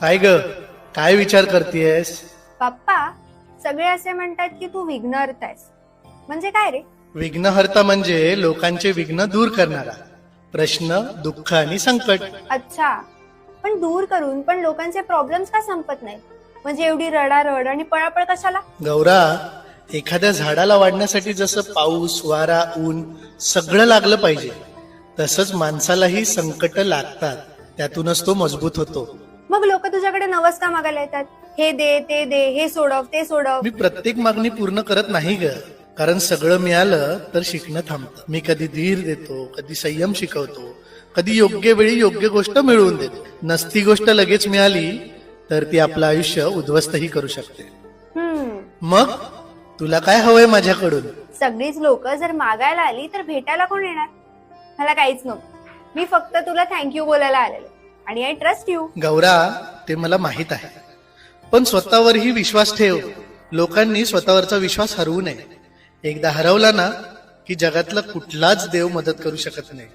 काय ग, काय विचार करतेयस? पप्पा, सगळे असे म्हणतात की तू विघ्नहर्ता आहेस. म्हणजे काय रे? विघ्नहर्ता म्हणजे लोकांचे विघ्न दूर करणारा, प्रश्न, दुःख आणि संकट. अच्छा, पण दूर करून पण लोकांचे प्रॉब्लेम्स का संपत नाही? म्हणजे एवढी रडारड आणि पळापळ कशाला? गौरा, एखाद्या झाडाला वाढण्यासाठी जसं पाऊस, वारा, ऊन सगळं लागलं पाहिजे, तसंच माणसालाही संकट लागतात. त्यातूनच तो मजबूत होतो. मग लोक तुझ्याकडे नवस का मागायला येतात? हे दे, ते दे, हे सोडव, ते सोडव. मी प्रत्येक मागणी पूर्ण करत नाही ग, कारण सगळं मिळालं तर शिकणं थांबतं. मी कधी धीर देतो, कधी संयम शिकवतो, कधी योग्य वेळी योग्य गोष्ट मिळवून देतो. नसती गोष्ट लगेच मिळाली तर ती आपलं आयुष्य उद्ध्वस्तही करू शकते. मग तुला काय हवंय माझ्याकडून? सगळीच लोक जर मागायला आली तर भेटायला कोण येणार? मला काहीच नको. मी फक्त तुला थँक्यू बोलायला आलेलो आणि आय ट्रस्ट यू. गौरा, ते मला माहित आहे, पण स्वतःवरही विश्वास ठेव. लोकांनी स्वतःवरचा विश्वास हरवू नये. एकदा हरवला ना की जगातला कुठलाच देव मदत करू शकत नाही.